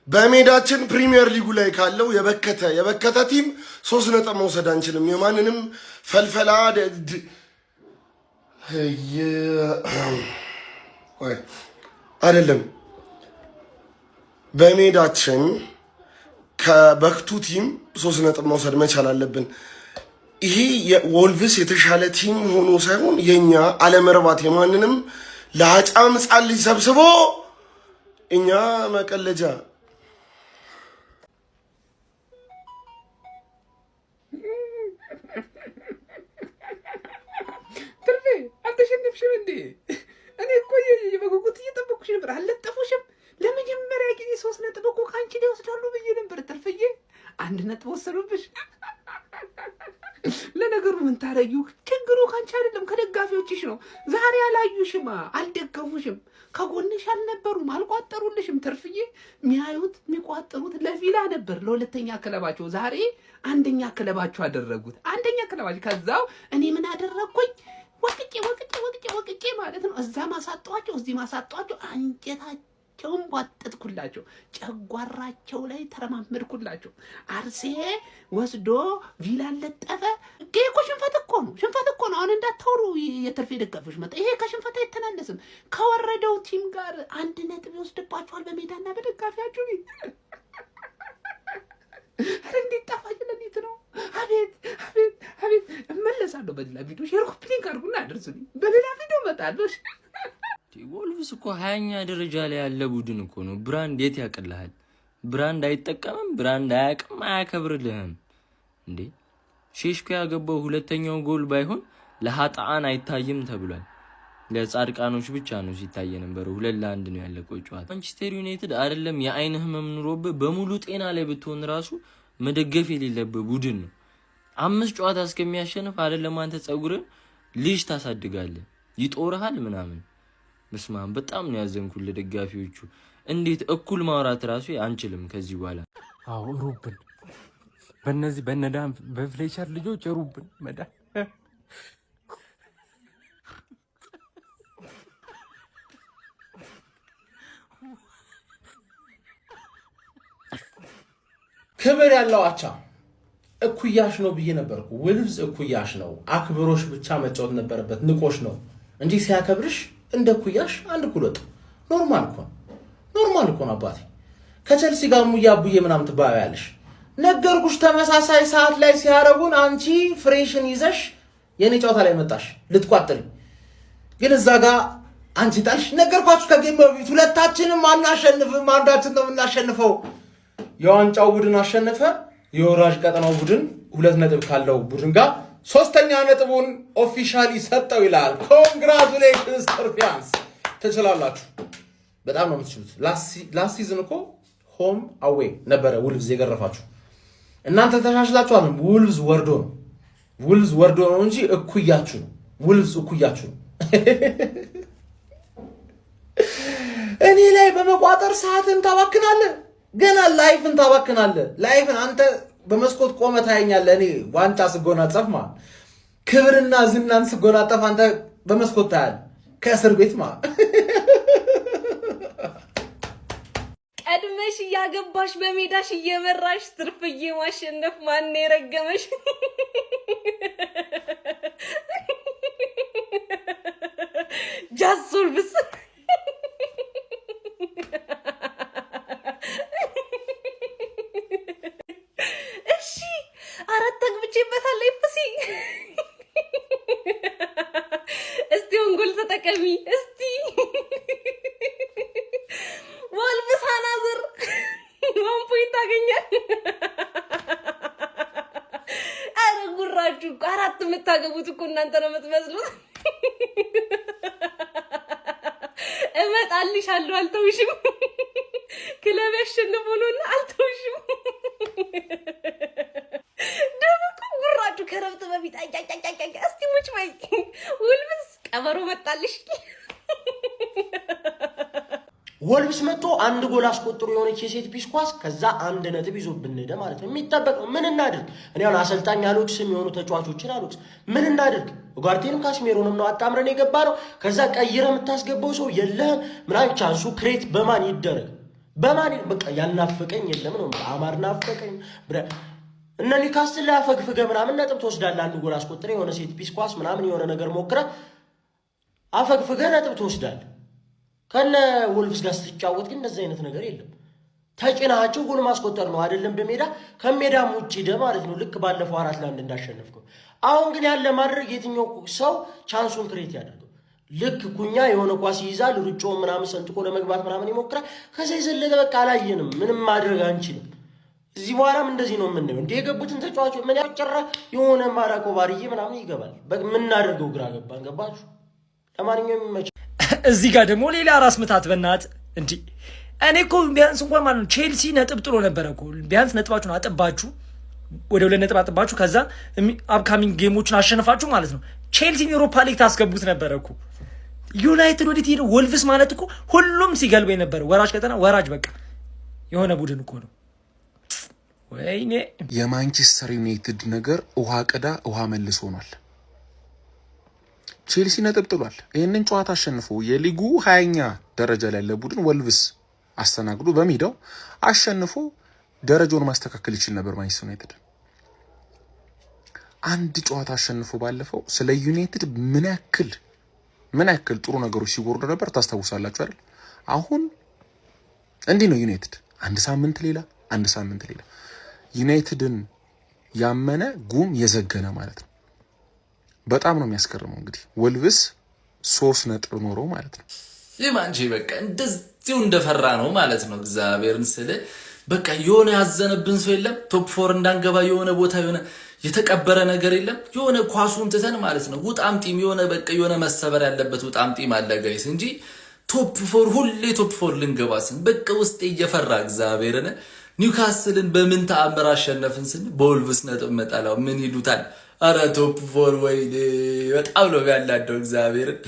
በሜዳችን ፕሪሚየር ሊጉ ላይ ካለው የበከተ ቲም 3 ነጥብ መውሰድ አንችልም። የማንንም ፈልፈላ አይደለም። በሜዳችን ከበክቱ ቲም 3 ነጥብ መውሰድ መቻል አለብን። ይሄ የወልቭስ የተሻለ ቲም ሆኖ ሳይሆን የኛ አለመርባት የማንንም ለአጫም ጻል ሊሰብስቦ እኛ መቀለጃ አልተሸነፍሽም እንዴ? እኔ እኮ በጉጉት እየጠበኩሽ ነበር። አልለጠፉሽም? ለመጀመሪያ ጊዜ 3 ነጥብ እኮ ከአንቺ ላይ ይወስዳሉ ብዬ ነበር። ትርፍዬ 1 ነጥብ ወሰዱብሽ። ለነገሩ ምን ታረጊው? ችግሩ ካንቺ አይደለም ከደጋፊዎችሽ ነው። ዛሬ አላዩሽማ፣ አልደገፉሽም፣ ከጎንሽ አልነበሩም፣ አልቋጠሩልሽም። ትርፍዬ የሚያዩት የሚቋጠሩት ለቪላ ነበር፣ ለሁለተኛ ክለባቸው። ዛሬ አንደኛ ክለባቸው አደረጉት። አንደኛ ክለባቸው። ከዛው እኔ ምን አደረግኩኝ? ወቅቄ ማለት ነው። እዛ ማሳጧቸው፣ እዚህ ማሳጧቸው፣ አንጀታቸውን ቧጠጥኩላቸው፣ ጨጓራቸው ላይ ተረማመድኩላቸው። አርሴ ወስዶ ቪላ ለጠፈ። ይሄ እኮ ሽንፈት እኮ ነው። አሁን እንዳታወሩ የትርፌ ደጋፊዎች መጣ። ይሄ ከሽንፈት አይተናነስም። ከወረደው ቲም ጋር 1 ነጥብ ይወስድባቸዋል በሜዳና በደጋፊያችሁ። እንዴት ጣፋጭ ለሊት ነው! አቤት እመለሳለሁ። በሌላ ቪዲዮ ሼር ኮፒ አድርጉና አድርሱልኝ። በሌላ ቪዲዮ እመጣለሁ። ወልቭስ እኮ 20ኛ ደረጃ ላይ ያለ ቡድን እኮ ነው። ብራንድ የት ያቀልሃል? ብራንድ አይጠቀምም፣ ብራንድ አያውቅም፣ አያከብርልህም። እንዴ ሼሽኮ ያገባው 2ኛው ጎል ባይሆን ለሀጣን አይታይም ተብሏል። ለጻድቃኖች ብቻ ነው ሲታይ የነበረው። 2-1 ነው ያለቀው ጨዋታ። ማንቸስተር ዩናይትድ አይደለም የአይንህ ህመም ኑሮብህ በሙሉ ጤና ላይ ብትሆን ራሱ መደገፍ የሌለብህ ቡድን ነው። 5 ጨዋታ እስከሚያሸንፍ አይደለም አንተ ጸጉርን ልጅ ታሳድጋለህ፣ ይጦርሃል ምናምን። በስማም በጣም ነው ያዘንኩት ለደጋፊዎቹ። እንዴት እኩል ማውራት ራሱ አንችልም ከዚህ በኋላ። አዎ ሩብን በእነዚህ በነዳም በፍሌቸር ልጆች ሩብን መዳን ክብር ያለው አቻ እኩያሽ ነው ብዬ ነበርኩ። ወልቭስ እኩያሽ ነው፣ አክብሮሽ ብቻ መጫወት ነበረበት። ንቆሽ ነው እንጂ ሲያከብርሽ እንደ እኩያሽ 1 እኩል ወጥ። ኖርማል እኮ ነው አባቴ። ከቸልሲ ጋር ሙያቡዬ ምናምን ትባያለሽ። ነገርኩሽ። ተመሳሳይ ሰዓት ላይ ሲያረጉን አንቺ ፍሬሽን ይዘሽ የኔ ጨዋታ ላይ መጣሽ ልትቋጥሪ። ግን እዛ ጋር አንቺ ጣልሽ። ነገርኳችሁ ከጌም በፊት ሁለታችንም አናሸንፍም፣ አንዳችን ነው የምናሸንፈው። የዋንጫው ቡድን አሸነፈ። የወራጅ ቀጠናው ቡድን 2 ነጥብ ካለው ቡድን ጋር 3ኛ ነጥቡን ኦፊሻሊ ሰጠው ይላል። ኮንግራቹሌሽንስ ተርፊያንስ፣ ትችላላችሁ። በጣም ነው የምትችሉት። ላስት ሲዝን እኮ ሆም አዌ ነበረ ውልቭዝ የገረፋችሁ። እናንተ ተሻሽላችኋል። ውልቭዝ ወርዶ ነው እንጂ እኩያችሁ ነው። ውልቭዝ እኩያችሁ ነው። እኔ ላይ በመቋጠር ሰዓትን ታባክናለህ። ገና ላይፍን ታባክናለህ። ላይፍን አንተ በመስኮት ቆመ ታየኛለህ። እኔ ዋንጫ ስጎናጸፍ ማለት ክብርና ዝናን ስጎናጸፍ አንተ በመስኮት ታያለህ ከእስር ቤት ማለት። ቀድመሽ እያገባሽ በሜዳሽ እየመራሽ ትርፍዬ ማሸነፍ ማን የረገመሽ? ጃሶልብስ እስቲ ወንጎል ተጠቀሚ። እስቲ ወልቭስ አናዝር 1 ፖይንት ታገኛል። አረ ጉራችሁ 4 የምታገቡት እኮ እናንተ ነው የምትመስሉት። እመጣልሻለሁ፣ አልተውሽም። ክለብ ያሸንፍ ሆኖና አልተውሽም። ከረብት በፊት እስቲ ሙጭ በይ። ወልቭስ ቀበሮ መጣልሽ። ወልቭስ መጥቶ 1 ጎል አስቆጥሮ የሆነች የሴት ፒስ ኳስ ከዛ 1 ነጥብ ይዞብን ሄደ ማለት ነው። የሚጠበቅ ነው። ምን እናድርግ? እኔ አሁን አሰልጣኝ አልወቅስም፣ የሆኑ ተጫዋቾችን አልወቅስም። ምን እናድርግ? ጓርቴንም ካስሜሮንም ነው አጣምረን የገባ ነው። ከዛ ቀይረ የምታስገባው ሰው የለህም ምናምን። ቻንሱ ክሬት በማን ይደረግ? በማን በቃ ያናፈቀኝ የለም ነው አማር ናፈቀኝ እነ ኒውካስትል ላይ አፈግፍገ ምናምን ነጥብ ትወስዳለህ። አንድ ጎል አስቆጥረህ የሆነ ሴት ፒስ ኳስ ምናምን የሆነ ነገር ሞክረህ አፈግፍገ ነጥብ ትወስዳለህ። ከነ ወልቭስ ጋር ስትጫወት ግን እንደዚህ አይነት ነገር የለም። ተጭናቸው ጎል ማስቆጠር ነው አይደለም በሜዳ ከሜዳም ውጪ ማለት ነው። ልክ ባለፈው 4-1 እንዳሸነፍከው አሁን ግን ያለ ማድረግ የትኛው ሰው ቻንሱን ክሬት ያደርገው ልክ ኩኛ የሆነ ኳስ ይይዛል ሩጮ ምናምን ሰንጥቆ ለመግባት ምናምን ይሞክራል። ከዛ ይዘለለ በቃ አላየንም ምንም ማድረግ አንችልም። እዚህ በኋላም እንደዚህ ነው የምንለው እንደ የገቡትን ተጫዋቾች ምን ያጨራ የሆነ ማራቆ ባርዬ ምናምን ይገባል። ምን እናደርገው ግራ ገባን። ገባችሁ? ለማንኛውም የሚመች እዚህ ጋር ደግሞ ሌላ ራስ ምታት በእናት እንጂ እኔ እኮ ቢያንስ እንኳን ማለት ነው ቼልሲ ነጥብ ጥሎ ነበረ እኮ ቢያንስ ነጥባችሁን አጥባችሁ ወደ 2 ነጥብ አጥባችሁ ከዛ አፕካሚንግ ጌሞችን አሸንፋችሁ ማለት ነው ቼልሲን ዩሮፓ ሊግ ታስገቡት ነበረ እኮ። ዩናይትድ ወዴት ሄደ? ወልቭስ ማለት እኮ ሁሉም ሲገልበ የነበረ ወራጅ ቀጠና ወራጅ በቃ የሆነ ቡድን እኮ ነው። ወይኔ የማንቸስተር ዩናይትድ ነገር ውሃ ቅዳ ውሃ መልስ ሆኗል። ቼልሲ ነጥብ ጥሏል። ይህንን ጨዋታ አሸንፎ የሊጉ 20ኛ ደረጃ ላይ ያለ ቡድን ወልቭስ አስተናግዶ በሜዳው አሸንፎ ደረጃውን ማስተካከል ይችል ነበር። ማንቸስተር ዩናይትድ አንድ ጨዋታ አሸንፎ ባለፈው ስለ ዩናይትድ ምን ያክል ጥሩ ነገሮች ሲወርዱ ነበር ታስታውሳላችሁ አይደል? አሁን እንዲህ ነው ዩናይትድ አንድ ሳምንት ሌላ ዩናይትድን ያመነ ጉም የዘገነ ማለት ነው። በጣም ነው የሚያስገርመው። እንግዲህ ወልቭስ 3 ነጥብ ኖሮ ማለት ነው። ይማንጂ በቃ እንደዚሁ እንደፈራ ነው ማለት ነው። እግዚአብሔርን ስለ በቃ የሆነ ያዘነብን ሰው የለም። ቶፕ 4 እንዳንገባ የሆነ ቦታ የሆነ የተቀበረ ነገር የለም። የሆነ ኳሱን ትተን ማለት ነው ውጣምጢም የሆነ በቃ የሆነ መሰበር ያለበት ውጣምጢም አለ ጋይስ እንጂ ቶፕ 4 ሁሌ ቶፕ 4 ልንገባስን በቃ ውስጥ እየፈራ እግዚአብሔርን ኒውካስትልን በምን ተአምር አሸነፍን ስን በወልቭስ ነጥብ መጣላው ምን ይሉታል? አረ ቶፕ 4 ወይ በጣም ነው ያላደው እግዚአብሔርን።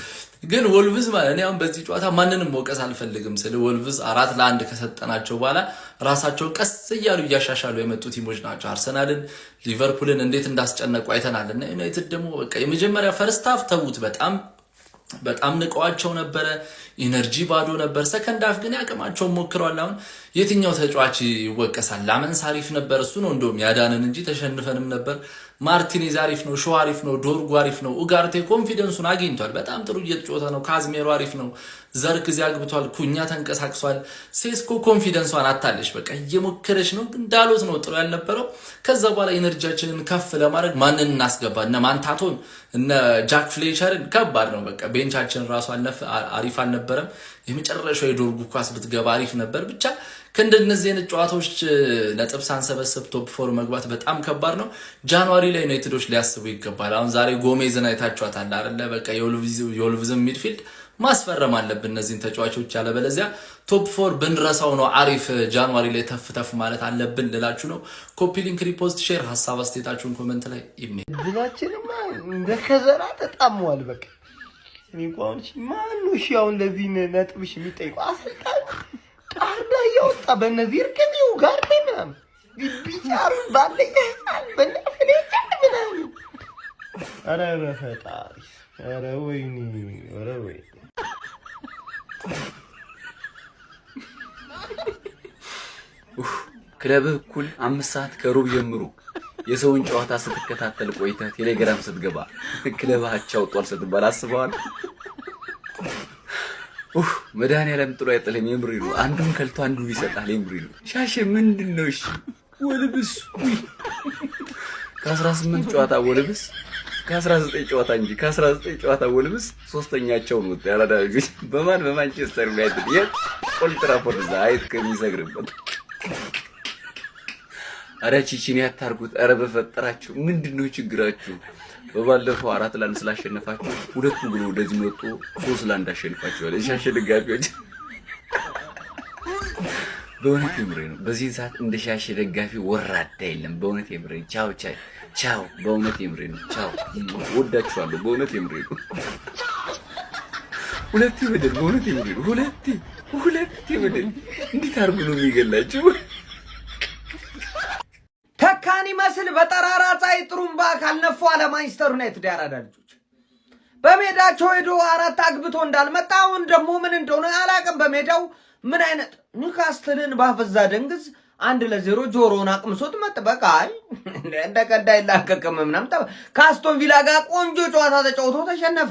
ግን ወልቭስ ማለት እኔ አሁን በዚህ ጨዋታ ማንንም መውቀስ አልፈልግም። ስለ ወልቭስ 4-1 ከሰጠናቸው በኋላ ራሳቸው ቀስ እያሉ እያሻሻሉ የመጡ ቲሞች ናቸው። አርሰናልን፣ ሊቨርፑልን እንዴት እንዳስጨነቁ አይተናል። እና ዩናይትድ ደግሞ በቃ የመጀመሪያ ፈርስት ሃፍ ተውት በጣም ንቀዋቸው ነበረ። ኢነርጂ ባዶ ነበር። ሰከንድ ሃፍ ግን ያቅማቸውን ሞክረዋል። አሁን የትኛው ተጫዋች ይወቀሳል? ላመንስ አሪፍ ነበር። እሱ ነው እንደውም ያዳንን እንጂ ተሸንፈንም ነበር። ማርቲኔዝ አሪፍ ነው። ሾው አሪፍ ነው። ዶርጉ አሪፍ ነው። ኡጋርቴ ኮንፊደንሱን አግኝቷል። በጣም ጥሩ እየተጫወተ ነው። ካዝሜሮ አሪፍ ነው። ዘርክዚ አግብቷል። ኩኛ ተንቀሳቅሷል። ሴስኮ ኮንፊደንሷን አታለች። በቃ እየሞከረች ነው። ግን ዳሎት ነው ጥሩ ያልነበረው። ከዛ በኋላ ኤነርጂያችንን ከፍ ለማድረግ ማንን እናስገባ? እነ ማንታቶን እነ ጃክ ፍሌቸርን ከባድ ነው። በቃ ቤንቻችን ራሱ አሪፍ አልነበረም። የመጨረሻው የዶርጉ ኳስ ብትገባ አሪፍ ነበር። ብቻ ከእንደነዚህ አይነት ጨዋታዎች ነጥብ ሳንሰበስብ ቶፕ 4 መግባት በጣም ከባድ ነው። ጃንዋሪ ላይ ዩናይትዶች ሊያስቡ ይገባል። አሁን ዛሬ ጎሜዝን አይታችኋታል አይደለ? በቃ የወልቭዝን ሚድፊልድ ማስፈረም አለብን እነዚህን ተጫዋቾች፣ ያለበለዚያ ቶፕ 4 ብንረሳው ነው አሪፍ። ጃንዋሪ ላይ ተፍ ማለት አለብን ልላችሁ ነው። ኮፒ ሊንክ፣ ሪፖስት፣ ሼር፣ ሀሳብ አስተያየታችሁን ኮሜንት ላይ ይሜ ድናችንማ እንደ ከዘራ ተጣሟል። በቃ እኔ እንኳን ማን ነው አሁን ለዚህ ነጥብሽ የሚጠይቀው? አሰልጣኝ ቃርዳ ያወጣ በእነዚህ እርግጤው ጋር ምናምን ቢጫሩ ባለኝ በእናትህ ምናምን ኧረ በፈጣሪ ኧረ ወይኔ ኧረ ወይ ክለብህ እኩል 5 ሰዓት ከሩብ ጀምሮ የሰውን ጨዋታ ስትከታተል ቆይተህ ቴሌግራም ስትገባ ክለብህ አቻ ወጥቷል ስትባል አስበዋል? መድኃኒዓለም ጥሎ አይጥልም። የምሬ ነው። አንዱን ከልቶ አንዱን ይሰጣል። የምሬ ነው። ሻሸ ምንድን ነው? እሺ ወልብስ ከ18 ጨዋታ ወልብስ ከ19 ጨዋታ እንጂ ከ19 ጨዋታ ወልብስ ሶስተኛቸው ነው። ያራዳጁ በማንቸስተር ዩናይትድ የኦልድ ትራፎርድ ዛይት ከሚሰግርበት አረ ቺቺን ያታርጉት። አረ በፈጠራችሁ ምንድነው ችግራችሁ? በባለፈው 4-1 ስላሸነፋችሁ ሁለቱ ግሩ ወደዚህ መጥቶ 3-1 አሸንፋችኋል። የሻሸ ደጋፊዎች በእውነት የምሬ ነው። በዚህ ሰዓት እንደ ሻሸ ደጋፊ ወራዳ የለም። በእውነት የምሬ ቻው። በእውነት የምሬ ነው። ቻው፣ ወዳችኋለሁ። በእውነት የምሬ ነው። ሁለቴ በደል በእውነት የምሬ ነው። ሁለቴ በደል እንዴት አድርጎ ነው የሚገላችሁ? ተካን ይመስል በጠራራ ፀሐይ ጥሩምባ ካልነፉ አለ ማንቸስተር ዩናይትድ ያራዳ ልጆች በሜዳቸው ሄዶ 4 አግብቶ እንዳልመጣ አሁን ደግሞ ምን እንደሆነ አላውቅም። በሜዳው ምን አይነት ኒውካስትልን ባፈዛ ደንግዝ 1-0 ጆሮውን አቅምሶት መጥበቃ እንደ ቀዳይ ላከከም ምናምን ከአስቶን ቪላ ጋር ቆንጆ ጨዋታ ተጫውቶ ተሸነፈ።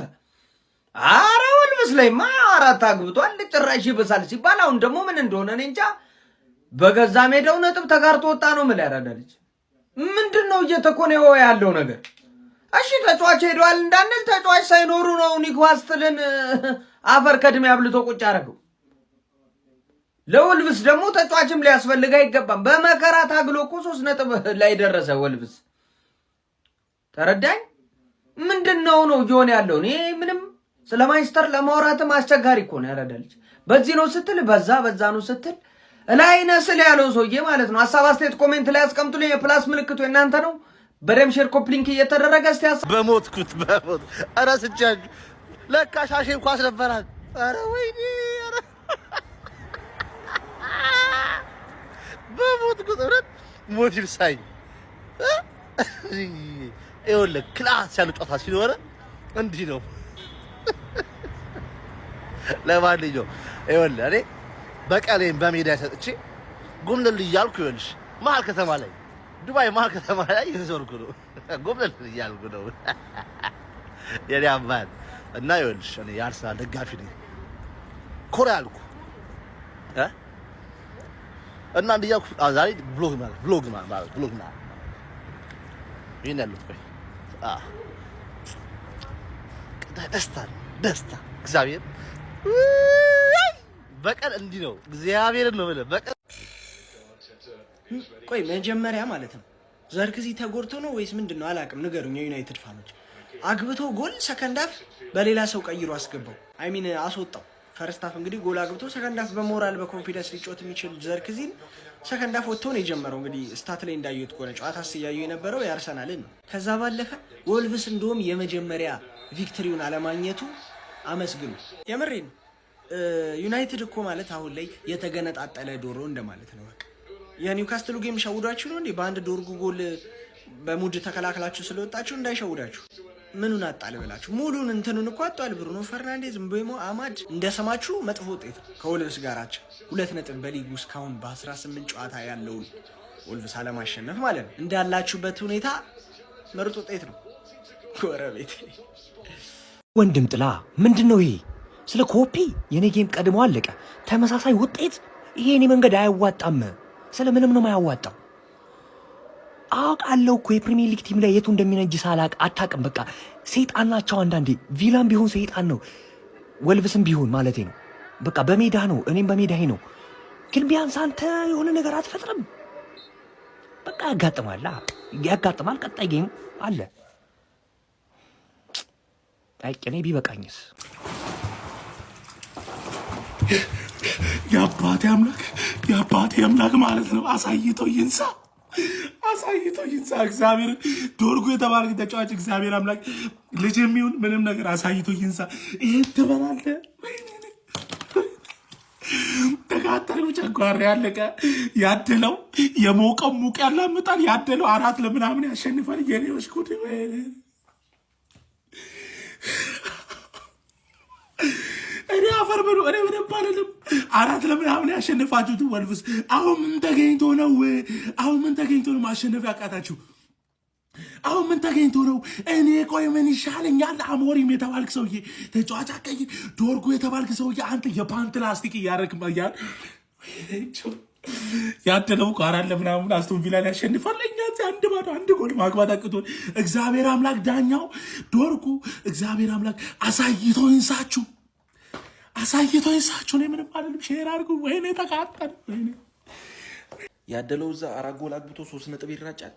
አረ ወልቭስ ላይማ 4 አግብቷል ጭራሽ ይበሳል ሲባል አሁን ደግሞ ምን እንደሆነ እኔ እንጃ። በገዛ ሜዳው ነጥብ ተጋርቶ ወጣ ነው ምን ያራዳልች። ምንድነው እየተኮነው ያለው ነገር? እሺ ተጫዋች ሄዷል እንዳንል ተጫዋች ሳይኖሩ ነው ኒውካስትልን አፈር ከድሜ አብልቶ ቁጭ አደረገው። ለወልቭስ ደግሞ ተጫዋችም ሊያስፈልግ አይገባም። በመከራ ታግሎ እኮ 3 ነጥብ ላይ ደረሰ ወልቭስ። ተረዳኝ። ምንድነው ነው ጆን ያለው? እኔ ምንም ስለማንቸስተር ለማውራትም አስቸጋሪ እኮ ነው ያራዳልች። በዚህ ነው ስትል በዛ ነው ስትል ላይ ነስል ያለው ሰውዬ ማለት ነው። ሐሳብ አስተያየት ኮሜንት ላይ አስቀምጡልኝ። የፕላስ ምልክቱ እናንተ ነው። በደም ሼር ኮፕሊንክ እየተደረገ እስቲ በሞትኩት ኧረ ስጃጅ ለካ ሻሼ እንኳን ነበራት። ኧረ ወይኔ ኧረ በሞትኩት ኧረ ሞት ይርሳኝ። ይኸውልህ ክላስ ያለው ጨዋታ ሲኖር እንዲህ ነው። ለማንኛውም ይኸውልህ እኔ በቀሌን በሜዳ ሰጥቼ ጎምለል እያልኩ ይኸውልሽ መሀል ከተማ ላይ ዱባይ መሀል ከተማ ላይ እየዞርኩ ነው። ጎምለል እያልኩ ነው የኔ አባት። እና ይኸውልሽ እኔ የአርሰናል ደጋፊ ነኝ። ኮራ ያልኩ እና እንዲያውቁ ዛሬ ብሎግ ማለት ይሄን ያለው ቆይ ደስታ እግዚአብሔር በቀል እንዲህ ነው። እግዚአብሔርን ነው ማለት በቀል። ቆይ መጀመሪያ ማለት ነው ዘርክዚ ተጎድቶ ነው ወይስ ምንድነው? አላውቅም፣ ንገሩኝ የዩናይትድ ፋኖች። አግብቶ ጎል ሰከንድ ሃፍ በሌላ ሰው ቀይሮ አስገባው። አስወጣው። ፈርስት ሃፍ እንግዲህ ጎል አግብቶ ሰከንድ ሃፍ በሞራል በኮንፊደንስ ሊጮት የሚችል ዘርክዚን ሰከንድ ሃፍ ወጥቶ ነው የጀመረው። እንግዲህ ስታት ላይ እንዳየሁት ከሆነ ጨዋታ ሲያዩ የነበረው ያርሰናልን ነው። ከዛ ባለፈ ወልቭስ እንደውም የመጀመሪያ ቪክትሪውን አለማግኘቱ አመስግኑ። የምሬ ነው። ዩናይትድ እኮ ማለት አሁን ላይ የተገነጣጠለ ዶሮ እንደማለት ነው። በቃ የኒውካስትሉ ጌም ሸውዳችሁ ነው እንዴ? በአንድ ዶርጉ ጎል በሙድ ተከላክላችሁ ስለወጣችሁ እንዳይሸውዳችሁ። ምኑን አጣል ብላችሁ ሙሉን እንትኑን እኮ አጣል። ብሩኖ ፈርናንዴዝ፣ ምቤሞ፣ አማድ እንደሰማችሁ መጥፎ ውጤት ከወልቭስ ጋራቸው 2 ነጥብ በሊጉ እስካሁን በ18 ጨዋታ ያለውን ወልቭስ አለማሸነፍ ማለት ነው። እንዳላችሁበት ሁኔታ ምርጥ ውጤት ነው። ጎረቤት ወንድም ጥላ ምንድነው ይሄ? ስለ ኮፒ የኔ ጌም ቀድሞ አለቀ። ተመሳሳይ ውጤት ይሄ የኔ መንገድ አያዋጣም። ስለምንም ነው የማያዋጣው። አውቃለሁ እኮ የፕሪሚየር ሊግ ቲም ላይ የቱ እንደሚነጅስ አታውቅም። በቃ ሰይጣን ናቸው አንዳንዴ። ቪላም ቢሆን ሰይጣን ነው፣ ወልቭስም ቢሆን ማለቴ ነው። በቃ በሜዳ ነው፣ እኔም በሜዳዬ ነው። ግን ቢያንስ አንተ የሆነ ነገር አትፈጥርም? በቃ ያጋጥማል። ቀጣይ ጌም አለ። አይቀኔ ቢበቃኝስ? የአባቴ አምላክ ማለት ነው። አሳይቶ ይንሳ እግዚአብሔር። ዶርጉ የተባልክ ተጫዋች እግዚአብሔር አምላክ ልጅ የሚሆን ምንም ነገር አሳይቶ ይንሳ። ይሄን ትበላለህ። ተቃጠሉ። ጨጓራ ያለቀ ያደለው የሞቀው ሙቅ ያላምጣል። ያደለው 4-0 ያሸንፋል። የኔዎች ጉድ እኔ አፈር ብሎ እኔ ምንም ባልልም 4-0 ያሸንፋችሁት ወልቭስ። አሁን ምን ተገኝቶ ነው ማሸነፍ ያቃታችሁ? አሁን ምን ተገኝቶ ነው? እኔ ቆይ ምን ይሻለኛል? አሞሪም የተባልክ ሰውዬ ተጫዋች አቀይ፣ ዶርጉ የተባልክ ሰውዬ አንተ የፓንት ላስቲክ እያደረግህ ያደለው 4-0 አስቶን ቪላን ያሸንፋል። እኛ አንድ ጎል ማግባት አቅቶን እግዚአብሔር አምላክ ዳኛው ዶርጉ እግዚአብሔር አምላክ አሳይቶ ይንሳችሁ። እኔ ምንም አይደለም። ሼር አድርጉ። ወይኔ ተቃጠል። ያደለው እዛ 4 ጎል አግብቶ 3 ነጥብ ይራጫል።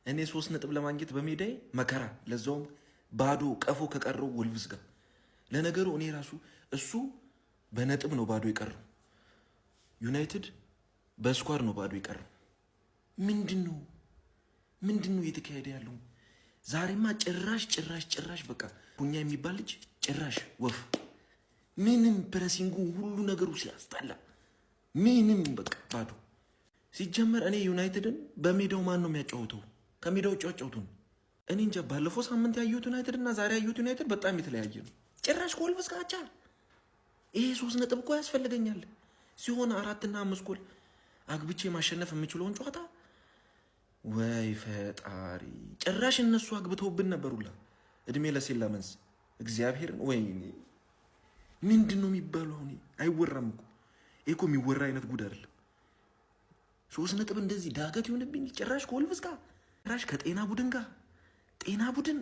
እኔ 3 ነጥብ ለማግኘት በሜዳዬ መከራ፣ ለዛውም ባዶ ቀፎ ከቀረው ወልቭስ ጋር። ለነገሩ እኔ ራሱ እሱ በነጥብ ነው ባዶ የቀረው፣ ዩናይትድ በስኳር ነው ባዶ የቀረው። ምንድነው እየተካሄደ ያለው? ዛሬማ ጭራሽ በቃ ቡኛ የሚባል ልጅ ጭራሽ ወፍ ምንም ፕሬሲንጉ ሁሉ ነገሩ ሲያስጠላ ምንም በቃ ባዶ። ሲጀመር እኔ ዩናይትድን በሜዳው ማን ነው የሚያጫውተው? ከሜዳው ውጭ ያጫውቱን። እኔ እንጃ። ባለፈው ሳምንት ያየሁት ዩናይትድ እና ዛሬ ያየሁት ዩናይትድ በጣም የተለያየ ነው። ጭራሽ ከወልቭስ ጋር አቻ። ይሄ 3 ነጥብ እኮ ያስፈልገኛል። ሲሆን 4 እና 5 ጎል አግብቼ ማሸነፍ የምችለውን ጨዋታ ወይ ፈጣሪ! ጭራሽ እነሱ አግብተውብን ነበሩላ። እድሜ ለሴላመንስ እግዚአብሔርን። ወይ ምንድን ነው የሚባለው? አሁን አይወራም እኮ ይሄ እኮ የሚወራ አይነት ጉድ አይደለም። 3 ነጥብ እንደዚህ ዳገት ይሆንብኝ ጭራሽ ከወልቭስ ጋር ጭራሽ ከጤና ቡድን ጋር ጤና ቡድን።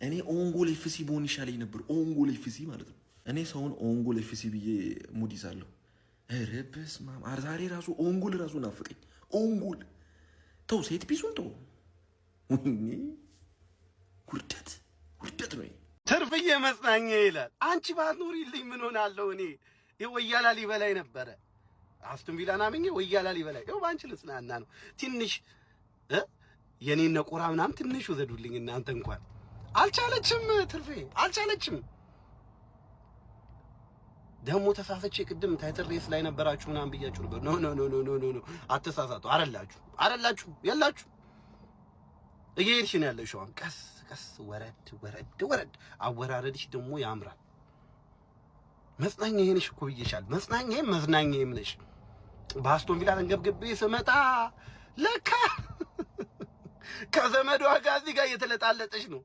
እኔ ኦንጎል ኤፍሲ በሆን ይሻለኝ ነበር። ኦንጎል ኤፍሲ ማለት ነው። እኔ ሰውን ኦንጎል ኤፍሲ ብዬ ሙድ ይዛለሁ። ኧረ በስመ አብ! ዛሬ ራሱ ኦንጎል ራሱ ናፍቀኝ። ኦንጎል ተው፣ ሴት ፒሱን ተው። ወይኔ ውርደት ውርደት ነው። ትርፍዬ መጽናኛ ይላል። አንቺ ባትኖሪልኝ ምን ሆናለሁ እኔ? ወያላ ሊበላይ ነበረ። አስቶን ቪላን አምኜ ወያላ ሊበላይ ይኸው ባንቺ ልጽናና ነው። ትንሽ የኔን ነቆራ ምናምን ትንሽ ወዘዱልኝ እናንተ። እንኳን አልቻለችም፣ ትርፌ አልቻለችም። ደግሞ ተሳሰቼ ቅድም ታይትል ሬስ ላይ ነበራችሁ ምናምን ብያችሁ ነበር። ኖ ኖ ኖ ኖ ኖ ኖ አትሳሳቱ። አረላችሁ የላችሁ እየሄድሽ ነው ያለሽው። ቀስ ቀስ ወረድ ወረድ ወረድ። አወራረድሽ ደግሞ ያምራል። መጽናኛዬ ነሽ እኮ ብዬሻል። መዝናኛዬም ነሽ። በአስቶን ቪላ ተንገብግቤ ስመጣ ለካ ከዘመዷ ጋር እዚህ ጋር እየተለጣለጠች ነው።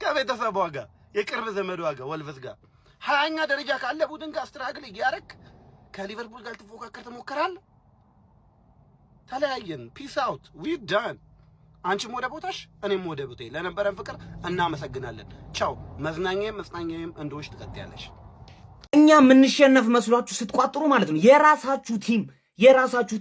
ከቤተሰቧ ጋር የቅርብ ዘመዷ ጋር ወልቭስ ጋር 20ኛ ደረጃ ካለ ቡድን ጋር ስትራግል እያረክ ከሊቨርፑል ጋር ልትፎካከር ትሞክራለህ። ተለያየን። ፒስ አውት ዊ ዳን። አንቺም ወደ ቦታሽ እኔም ወደ ቦታዬ። ለነበረን ፍቅር እናመሰግናለን። ቻው። መዝናኛዬም እንደሆንሽ ትቀጥያለሽ። እኛ የምንሸነፍ መስሏችሁ ስትቋጥሩ ማለት ነው የራሳችሁ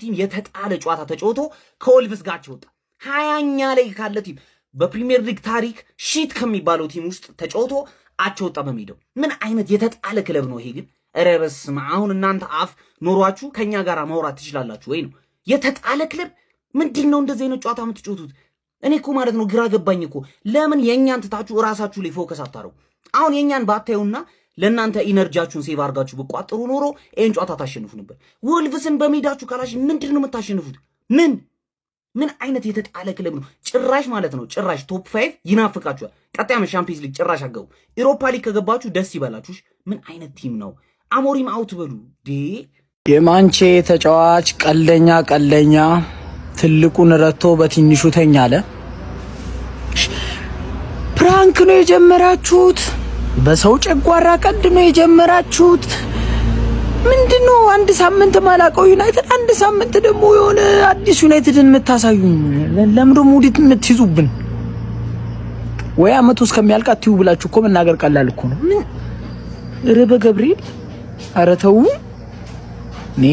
ቲም የተጣለ ጨዋታ ተጫውቶ ከወልቭስ ጋር ወጣ። 20ኛ ላይ ካለ ቲም በፕሪሚየር ሊግ ታሪክ ሺት ከሚባለው ቲም ውስጥ ተጫውቶ አቸወጣ በሜዳው። ምን አይነት የተጣለ ክለብ ነው ይሄ ግን? ኧረ በስመ አብ! አሁን እናንተ አፍ ኖሯችሁ ከኛ ጋር ማውራት ትችላላችሁ ወይ ነው? የተጣለ ክለብ ምንድነው እንደዚህ አይነት ጨዋታ የምትጫወቱት? እኔ እኮ ማለት ነው ግራ ገባኝ እኮ። ለምን የኛን ትታችሁ ራሳችሁ ላይ ፎከስ አታረው? አሁን የኛን ባታዩና ለእናንተ ኢነርጂያችሁን ሴቭ አድርጋችሁ ብቋጥሩ ኖሮ ይሄን ጨዋታ ታሸንፉ ነበር። ወልቭስን በሜዳችሁ ካላሽ ምንድነው የምታሸንፉት? ምን አይነት የተጣለ ክለብ ነው? ጭራሽ ማለት ነው ጭራሽ ቶፕ 5 ይናፍቃችኋል። ቀጣይ ዓመት ቻምፒየንስ ሊግ ጭራሽ አገቡ። ኢሮፓ ሊግ ከገባችሁ ደስ ይበላችሁ። ምን አይነት ቲም ነው? አሞሪም አውት በሉ ዴ። የማንቼ ተጫዋች ቀልደኛ ትልቁን ረቶ በትንሹ ተኛለ። ፕራንክ ነው የጀመራችሁት? በሰው ጨጓራ ቀልድ ነው የጀመራችሁት? ምንድነው? አንድ ሳምንት ማላቀው ዩናይትድ፣ አንድ ሳምንት ደግሞ የሆነ አዲስ ዩናይትድን የምታሳዩኝ። ለምዶ ሙዲት የምትይዙብን? ወይ አመቱ እስከሚያልቅ አትዩ ብላችሁ እኮ መናገር ቀላል እኮ ነው። ምን ርበ ገብርኤል፣ ኧረ ተው። እኔ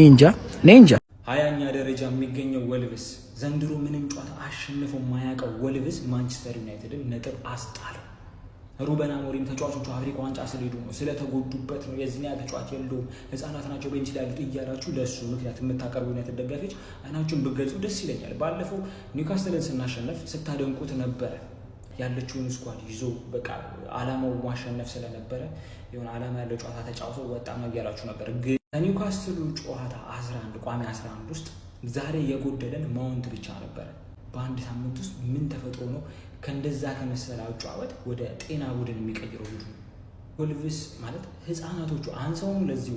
እንጃ 20ኛ ደረጃ የሚገኘው ወልቭስ ዘንድሮ ምንም ጨዋታ አሸንፎ የማያውቀው ወልቭስ ማንቸስተር ዩናይትድን ነጥብ አስጣለው። ሩበን አሞሪም ተጫዋቾቹ አፍሪካ ዋንጫ ስለሄዱ ነው፣ ስለተጎዱበት ነው፣ የዚህኛ ተጫዋች የለውም፣ ህፃናት ናቸው ቤንች ላይ ያሉት እያላችሁ ለሱ ምክንያት የምታቀርቡ ዩናይትድ ደጋፊዎች አይናችሁን ብትገልጹ ደስ ይለኛል። ባለፈው ኒውካስትልን ስናሸነፍ ስታደንቁት ነበረ። ያለችውን ስኳድ ይዞ በቃ አላማው ማሸነፍ ስለነበረ የሆነ አላማ ያለው ጨዋታ ተጫውቶ ወጣ ነው እያላችሁ ነበር። ግን ከኒውካስትሉ ጨዋታ 11 ቋሚ 11 ውስጥ ዛሬ የጎደለን ማውንት ብቻ ነበረ። በአንድ ሳምንት ውስጥ ምን ተፈጥሮ ነው ከእንደዛ ከመሰለ አጫዋወት ወደ ጤና ቡድን የሚቀይረው? ቡድኑ ወልቭስ ማለት ህፃናቶቹ አንሰውም። ለዚህ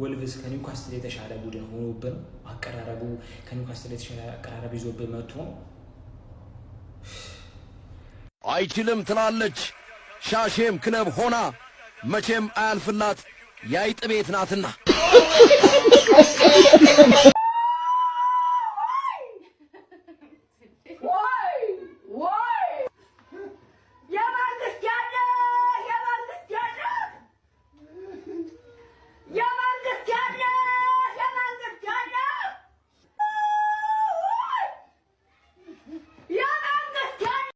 ወልቭስ ከኒውካስትል የተሻለ ቡድን ሆኖብን አቀራረቡ ከኒውካስትል የተሻለ አቀራረብ ይዞብን መጥቶ ነው። አይችልም ትላለች ሻሼም ክለብ ሆና መቼም አያልፍላት የአይጥ ቤት ናትና